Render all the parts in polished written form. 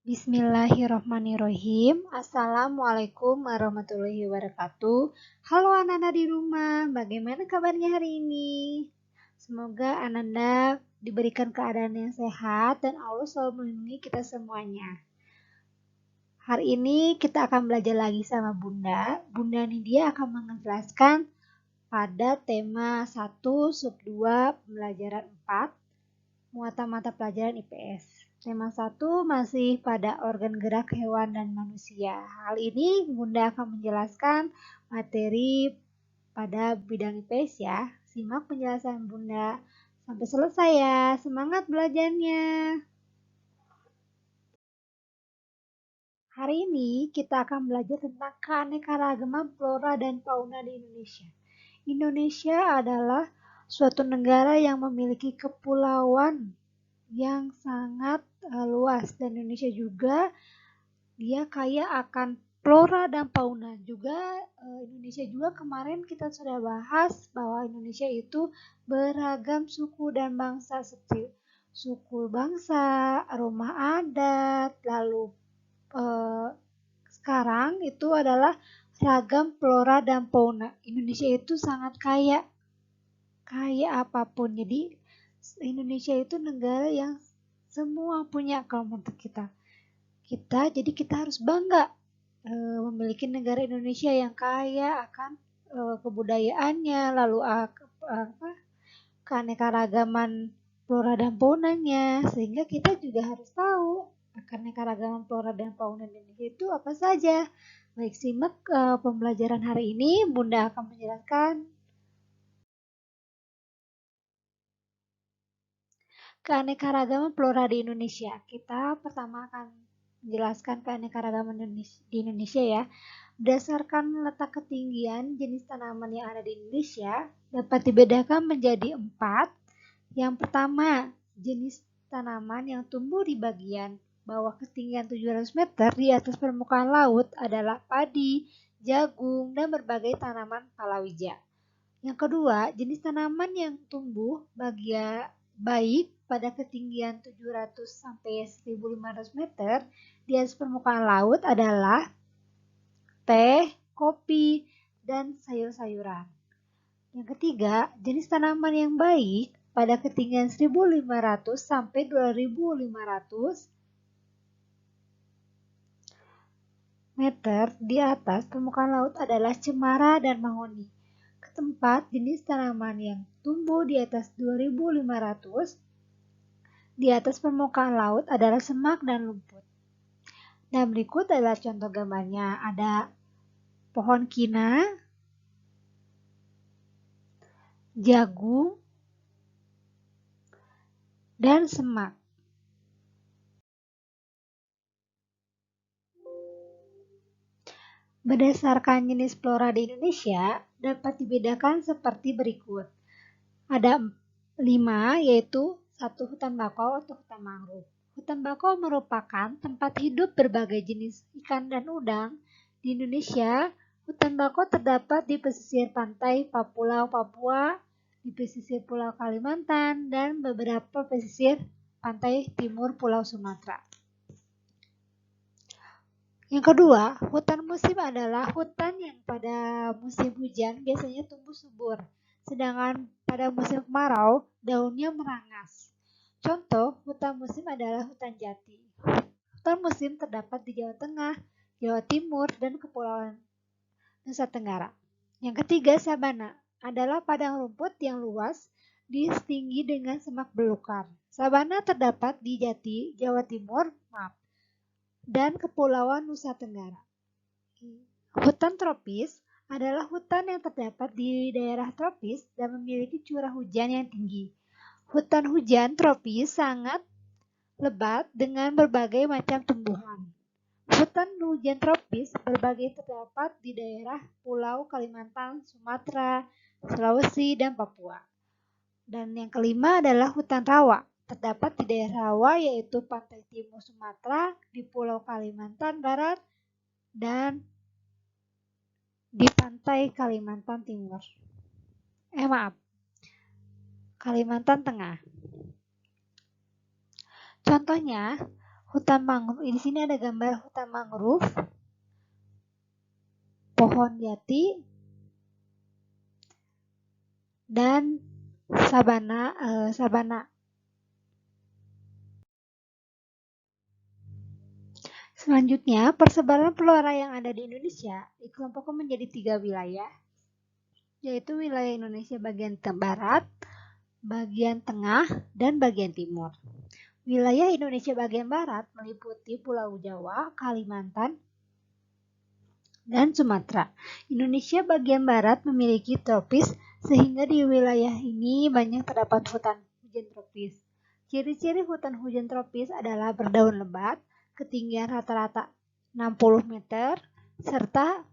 Bismillahirrahmanirrahim. Assalamualaikum warahmatullahi wabarakatuh. Halo Ananda di rumah, bagaimana kabarnya hari ini? Semoga Ananda diberikan keadaan yang sehat dan Allah selalu melindungi kita semuanya. Hari ini kita akan belajar lagi sama Bunda. Bunda Nidia akan menjelaskan pada tema 1 sub 2 pembelajaran 4 muatan mata pelajaran IPS. Tema 1 masih pada organ gerak hewan dan manusia. Hal ini Bunda akan menjelaskan materi pada bidang IPS ya. Simak penjelasan Bunda sampai selesai ya. Semangat belajarnya. Hari ini kita akan belajar tentang keanekaragaman flora dan fauna di Indonesia. Indonesia adalah suatu negara yang memiliki kepulauan yang sangat luas, dan Indonesia juga dia kaya akan flora dan fauna. Juga Indonesia juga kemarin kita sudah bahas bahwa Indonesia itu beragam suku dan bangsa seperti suku bangsa, rumah adat, lalu sekarang itu adalah ragam flora dan fauna. Indonesia itu sangat kaya apapun. Jadi Indonesia itu negara yang semua punya kalau menurut kita. Jadi kita harus bangga memiliki negara Indonesia yang kaya akan kebudayaannya, lalu keanekaragaman flora dan faunanya, sehingga kita juga harus tahu keanekaragaman flora dan fauna Indonesia itu apa saja. Baik, simak pembelajaran hari ini. Bunda akan menjelaskan keanekaragaman flora di Indonesia. Kita pertama akan menjelaskan keanekaragaman di Indonesia ya. Berdasarkan letak ketinggian jenis tanaman yang ada di Indonesia dapat dibedakan menjadi 4. Yang pertama, jenis tanaman yang tumbuh di bagian bawah ketinggian 700 meter di atas permukaan laut adalah padi, jagung, dan berbagai tanaman palawija. Yang kedua, jenis tanaman yang tumbuh baik pada ketinggian 700 sampai 1500 meter di atas permukaan laut adalah teh, kopi, dan sayur-sayuran. Yang ketiga, jenis tanaman yang baik pada ketinggian 1500 sampai 2500 meter di atas permukaan laut adalah cemara dan mahoni. Keempat, jenis tanaman yang tumbuh di atas 2500 di atas permukaan laut adalah semak dan lumpur. Dan berikut adalah contoh gambarnya. Ada pohon kina, jagung, dan semak. Berdasarkan jenis flora di Indonesia dapat dibedakan seperti berikut. Ada 5, yaitu 1 hutan bakau atau hutan mangrove. Hutan bakau merupakan tempat hidup berbagai jenis ikan dan udang. Di Indonesia, hutan bakau terdapat di pesisir pantai Pulau Papua, di pesisir Pulau Kalimantan, dan beberapa pesisir pantai timur Pulau Sumatera. Yang kedua, hutan musim adalah hutan yang pada musim hujan biasanya tumbuh subur, sedangkan pada musim kemarau daunnya merangas. Contoh hutan musim adalah hutan jati. Hutan musim terdapat di Jawa Tengah, Jawa Timur, dan Kepulauan Nusa Tenggara. Yang ketiga, sabana adalah padang rumput yang luas disetinggi dengan semak belukar. Sabana terdapat di Jati, Jawa Timur, dan Kepulauan Nusa Tenggara. Hutan tropis adalah hutan yang terdapat di daerah tropis dan memiliki curah hujan yang tinggi. Hutan hujan tropis sangat lebat dengan berbagai macam tumbuhan. Hutan hujan tropis berbagai terdapat di daerah Pulau Kalimantan, Sumatera, Sulawesi, dan Papua. Dan yang kelima adalah hutan rawa. Terdapat di daerah rawa yaitu pantai timur Sumatera, di Pulau Kalimantan Barat, dan di pantai Kalimantan Timur. Kalimantan Tengah. Contohnya, Hutan mangrove. Di sini ada gambar hutan mangrove, pohon jati, dan sabana. Selanjutnya, persebaran flora yang ada di Indonesia dikelompokkan menjadi 3 wilayah, yaitu wilayah Indonesia bagian barat, bagian tengah, dan bagian timur. Wilayah Indonesia bagian barat meliputi Pulau Jawa, Kalimantan, dan Sumatera. Indonesia bagian barat memiliki tropis, sehingga di wilayah ini banyak terdapat hutan hujan tropis. Ciri-ciri hutan hujan tropis adalah berdaun lebat, ketinggian rata-rata 60 meter, serta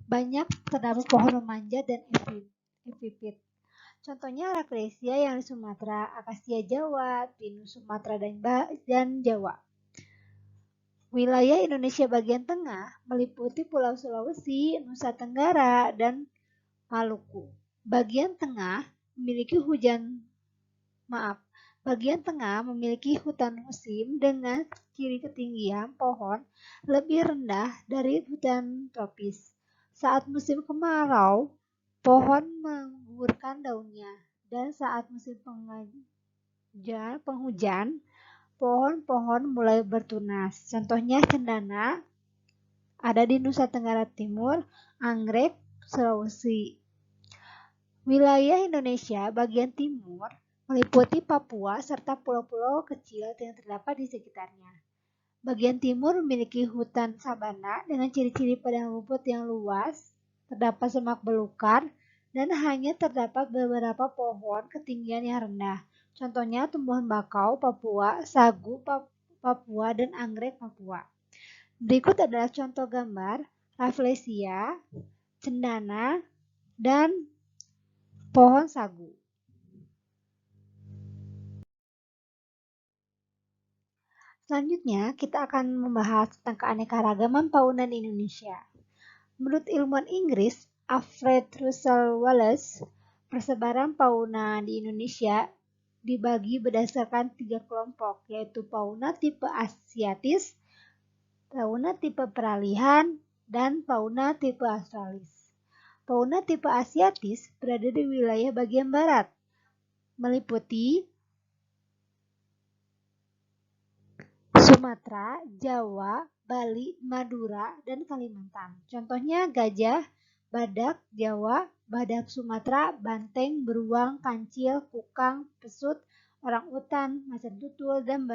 banyak terdapat pohon manja dan epifit. Contohnya Rickettsia yang di Sumatera, Akasia Jawa, Pinus Sumatera dan Jawa. Wilayah Indonesia bagian tengah meliputi Pulau Sulawesi, Nusa Tenggara, dan Maluku. Bagian tengah memiliki hutan musim dengan ciri ketinggian pohon lebih rendah dari hutan tropis. Saat musim kemarau, pohon menggugurkan daunnya, dan saat musim penghujan, pohon-pohon mulai bertunas. Contohnya cendana ada di Nusa Tenggara Timur, anggrek, Sulawesi. Wilayah Indonesia bagian timur meliputi Papua serta pulau-pulau kecil yang terdapat di sekitarnya. Bagian timur memiliki hutan sabana dengan ciri-ciri padang rumput yang luas, terdapat semak belukar, dan hanya terdapat beberapa pohon ketinggian yang rendah. Contohnya tumbuhan bakau Papua, sagu Papua, dan anggrek Papua. Berikut adalah contoh gambar Rafflesia, cendana, dan pohon sagu. Selanjutnya, kita akan membahas tentang keanekaragaman fauna di Indonesia. Menurut ilmuwan Inggris, Alfred Russel Wallace, persebaran fauna di Indonesia dibagi berdasarkan 3 kelompok, yaitu fauna tipe asiatis, fauna tipe peralihan, dan fauna tipe australis. Fauna tipe asiatis berada di wilayah bagian barat, meliputi Sumatera, Jawa, Bali, Madura, dan Kalimantan. Contohnya gajah, badak Jawa, badak Sumatera, banteng, beruang, kancil, kukang, pesut, orangutan, macan tutul, dan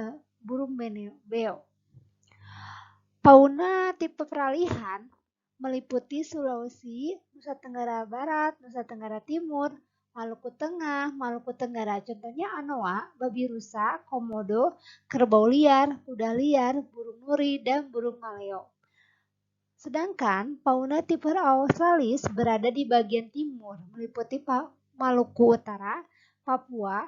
burung beo. Fauna tipe peralihan meliputi Sulawesi, Nusa Tenggara Barat, Nusa Tenggara Timur, Maluku Tengah, Maluku Tenggara. Contohnya anoa, babi rusa, komodo, kerbau liar, kuda liar, burung nuri, dan burung maleo. Sedangkan fauna tipe australis berada di bagian timur, meliputi Maluku Utara, Papua.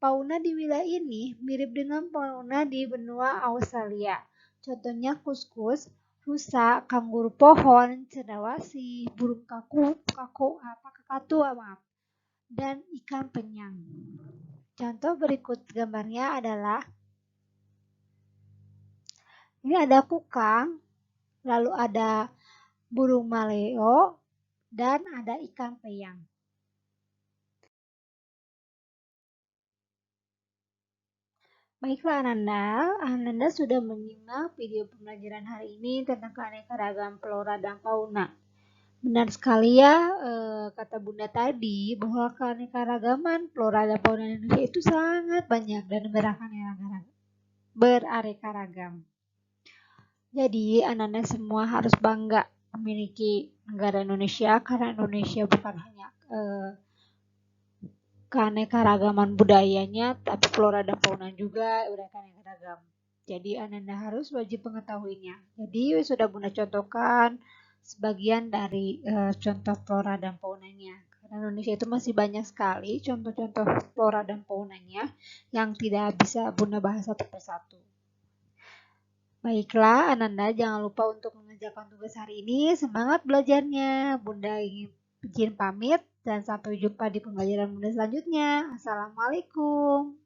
Fauna di wilayah ini mirip dengan fauna di benua Australia. Contohnya kuskus, rusa, kanguru pohon, cendrawasih, burung kakatu, dan ikan penyang. Contoh berikut gambarnya adalah ini ada kukang, lalu ada burung maleo, dan ada ikan peyang. Baiklah Ananda sudah menyimak video pembelajaran hari ini tentang keanekaragaman flora dan fauna. Benar sekali ya kata Bunda tadi bahwa keanekaragaman flora dan fauna Indonesia itu sangat banyak dan beraneka ragam. Jadi Ananda semua harus bangga memiliki negara Indonesia karena Indonesia bukan hanya keanekaragaman budayanya, tapi flora dan fauna juga beraneka ragam. Jadi Ananda harus wajib mengetahuinya. Jadi sudah Bunda contohkan sebagian dari contoh flora dan faunanya. Karena Indonesia itu masih banyak sekali contoh-contoh flora dan faunanya yang tidak bisa Bunda bahas satu persatu. Baiklah Ananda, jangan lupa untuk mengerjakan tugas hari ini. Semangat belajarnya. Bunda ingin izin pamit dan sampai jumpa di pembelajaran Bunda selanjutnya. Assalamualaikum.